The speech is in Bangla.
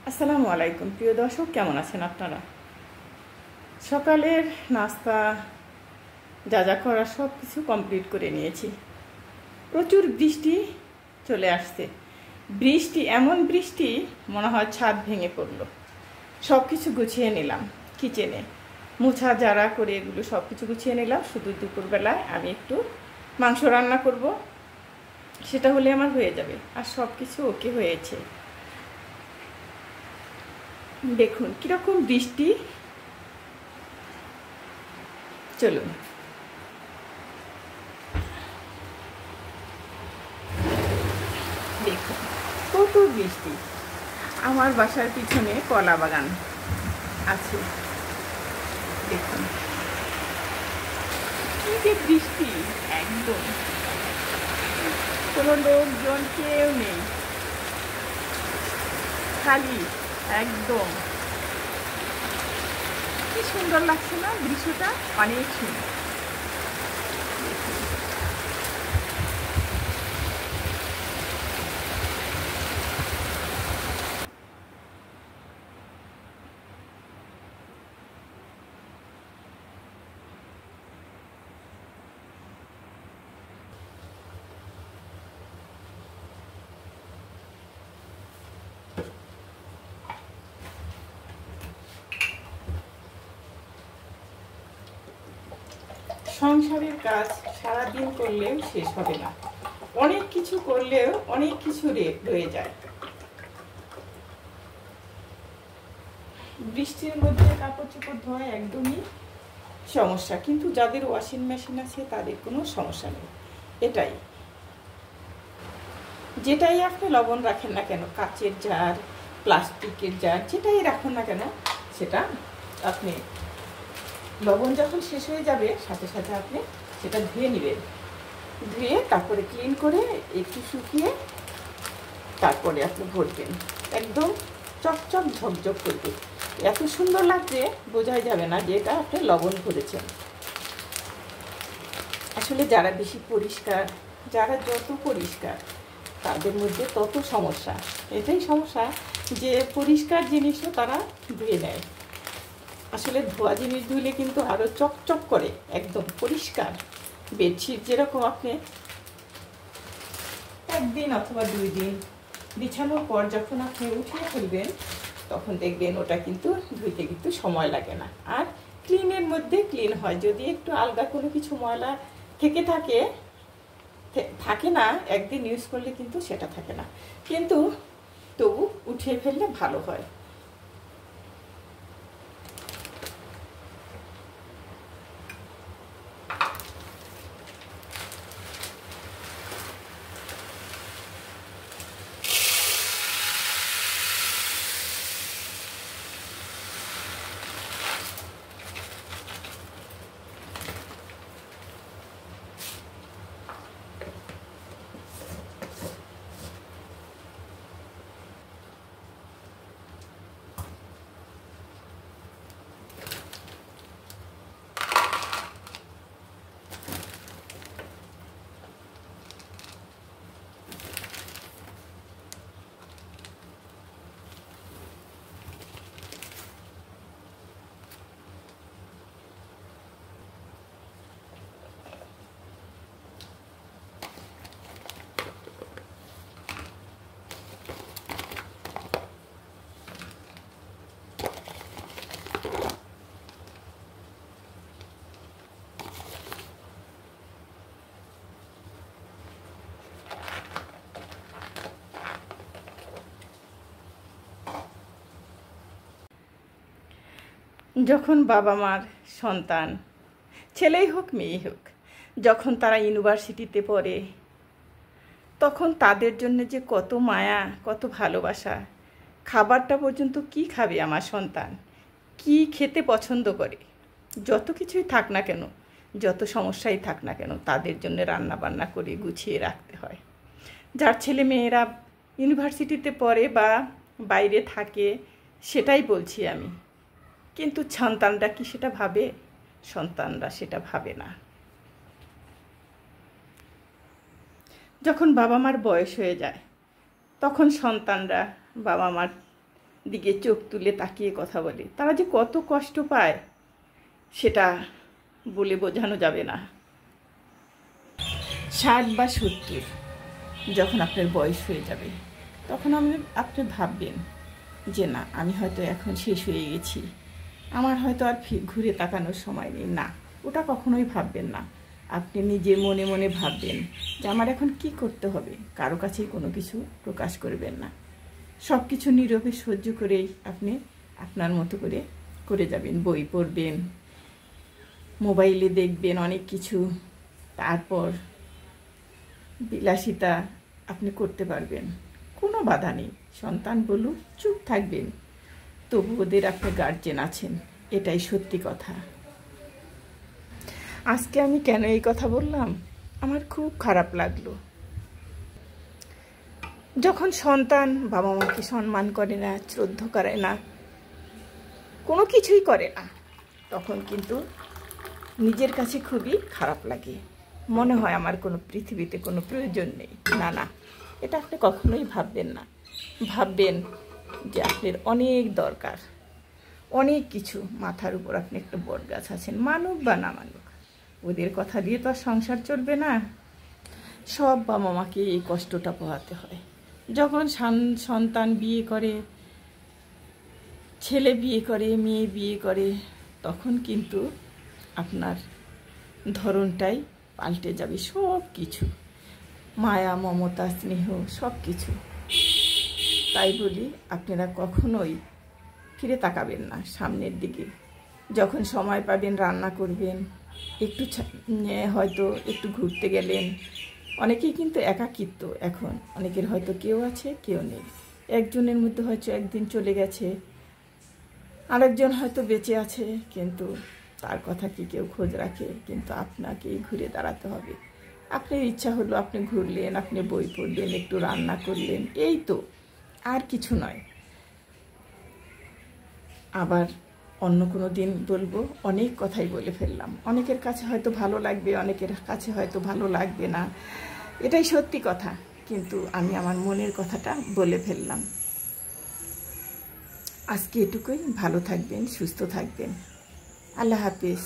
আসসালামু আলাইকুম প্রিয় দর্শক, কেমন আছেন আপনারা? সকালের নাস্তা যা যা করার সব কিছু কমপ্লিট করে নিয়েছি। প্রচুর বৃষ্টি চলে আসছে। বৃষ্টি, এমন বৃষ্টি মনে হয় ছাদ ভেঙে পড়লো। সব কিছু গুছিয়ে নিলাম, কিচেনে মোছা জারা করে এগুলো সব কিছু গুছিয়ে নিলাম। শুধু দুপুরবেলায় আমি একটু মাংস রান্না করব, সেটা হলে আমার হয়ে যাবে। আর সব কিছু ওকে হয়েছে। দেখুন কীরকম বৃষ্টি। চলুন দেখুন কত বৃষ্টি। আমার বাসার পিছনে কলা বাগান আছে। দেখুন কি যে বৃষ্টি, একদম কোনো লোকজন কেউ নেই, খালি একদম। কি সুন্দর লাগছে না দৃশ্যটা? অনেক সুন্দর। সংসারের কাজ সারাদিন করলেও শেষ হবে না। অনেক কিছু করলেও অনেক কিছু রয়ে যায়। বৃষ্টির মধ্যে কাপড় চোপড় ধোয়া একদমই সমস্যা, কিন্তু যাদের ওয়াশিং মেশিন আছে তাদের কোনো সমস্যা নেই। এটাই, যেটাই আপনি লবণ রাখেন না কেন, কাচের জার, প্লাস্টিকের জার, যেটাই রাখুন না কেন, সেটা আপনি লবণ যখন শেষ হয়ে যাবে সাথে সাথে আপনি সেটা ধুয়ে নেবেন। ধুয়ে তারপরে ক্লিন করে একটু শুকিয়ে তারপরে আপনি ভরবেন। একদম চকচক ঝকঝক করবে। এত সুন্দর লাগছে, বোঝাই যাবে না যে এটা আপনি লবণ ভরেছেন। আসলে যারা বেশি পরিষ্কার, যারা যত পরিষ্কার তাদের মধ্যে তত সমস্যা। এটাই সমস্যা যে পরিষ্কার জিনিসও তারা ধুয়ে নেয়। আসলে ধোয়া জিনিস ধুলে কিন্তু আরও চকচক করে, একদম পরিষ্কার। বেডশিট যেরকম আপনি একদিন অথবা 2 দিন বিছানোর পর যখন আপনি উঠিয়ে ফেলবেন, তখন দেখবেন ওটা কিন্তু ধুইতে কিন্তু সময় লাগে না। আর ক্লিনের মধ্যে ক্লিন হয়। যদি একটু আলগা কোনো কিছু ময়লা থেকে থাকে না, একদিন ইউজ করলে কিন্তু সেটা থাকে না, কিন্তু তবু উঠিয়ে ফেললে ভালো হয়। যখন বাবা মার সন্তান, ছেলেই হোক মেয়েই হোক, যখন তারা ইউনিভার্সিটিতে পড়ে, তখন তাদের জন্য যে কত মায়া, কত ভালোবাসা। খাবারটা পর্যন্ত কি খাবে আমার সন্তান, কি খেতে পছন্দ করে, যত কিছুই থাক না কেন, যত সমস্যাই থাক না কেন, তাদের জন্য রান্না বান্না করে গুছিয়ে রাখতে হয়। যার ছেলে মেয়েরা ইউনিভার্সিটিতে পড়ে বা বাইরে থাকে, সেটাই বলছি আমি। কিন্তু সন্তানরা কি সেটা ভাবে? সন্তানরা সেটা ভাবে না। যখন বাবা মার বয়স হয়ে যায়, তখন সন্তানরা বাবা মার দিকে চোখ তুলে তাকিয়ে কথা বলে, তারা যে কত কষ্ট পায় সেটা বলে বোঝানো যাবে না। 60 বা 70 যখন আপনার বয়স হয়ে যাবে, তখন আপনি ভাববেন যে না, আমি হয়তো এখন শেষ হয়ে গেছি, আমার হয়তো আর ঘুরে তাকানোর সময় নেই। না, ওটা কখনোই ভাববেন না। আপনি নিজে মনে মনে ভাববেন যে আমার এখন কি করতে হবে। কারো কাছেই কোনো কিছু প্রকাশ করবেন না। সব কিছু নীরবে সহ্য করেই আপনি আপনার মতো করে যাবেন। বই পড়বেন, মোবাইলে দেখবেন অনেক কিছু, তারপর বিলাসিতা আপনি করতে পারবেন, কোনো বাধা নেই। সন্তান বলুক, চুপ থাকবেন, তবু ওদের আপনি গার্জেন আছেন, এটাই সত্যি কথা। আজকে আমি কেন এই কথা বললাম, আমার খুব খারাপ লাগলো। যখন সন্তান বাবা মাকে সম্মান করে না, শ্রদ্ধা করে না, কোনো কিছুই করে না, তখন কিন্তু নিজের কাছে খুবই খারাপ লাগে। মনে হয় আমার কোনো পৃথিবীতে কোনো প্রয়োজন নেই। না না, এটা আপনি কখনোই ভাববেন না। ভাববেন যে আপনার অনেক দরকার, অনেক কিছু। মাথার উপর আপনি একটা বট গাছ আছেন, মানুক বা না মানুক, ওদের কথা দিয়ে তো আর সংসার চলবে না। সব বাবা মাকে এই কষ্টটা পোহাতে হয়। যখন সন্তান বিয়ে করে, ছেলে বিয়ে করে, মেয়ে বিয়ে করে, তখন কিন্তু আপনার ধরনটাই পাল্টে যাবে। সব কিছু, মায়া, মমতা, স্নেহ, সব কিছু। তাই বলি, আপনারা কখনোই ফিরে তাকাবেন না সামনের দিকে। যখন সময় পাবেন রান্না করবেন, একটু হয়তো একটু ঘুরতে গেলেন। অনেকেই কিন্তু একাকিত্ব এখন, অনেকের হয়তো কেউ আছে কেউ নেই। একজনের মধ্যে হয়তো একদিন চলে গেছে, আরেকজন হয়তো বেঁচে আছে, কিন্তু তার কথা কি কেউ খোঁজ রাখে? কিন্তু আপনাকেই ঘুরে দাঁড়াতে হবে। আপনার ইচ্ছা হলো আপনি ঘুরলেন, আপনি বই পড়লেন, একটু রান্না করলেন, এই তো, আর কিছু নয়। আবার অন্য কোনো দিন বলবো, অনেক কথাই বলে ফেললাম। অনেকের কাছে হয়তো ভালো লাগবে, অনেকের কাছে হয়তো ভালো লাগবে না, এটাই সত্যি কথা। কিন্তু আমি আমার মনের কথাটা বলে ফেললাম। আজকে এটুকুই। ভালো থাকবেন, সুস্থ থাকবেন। আল্লাহ হাফিজ।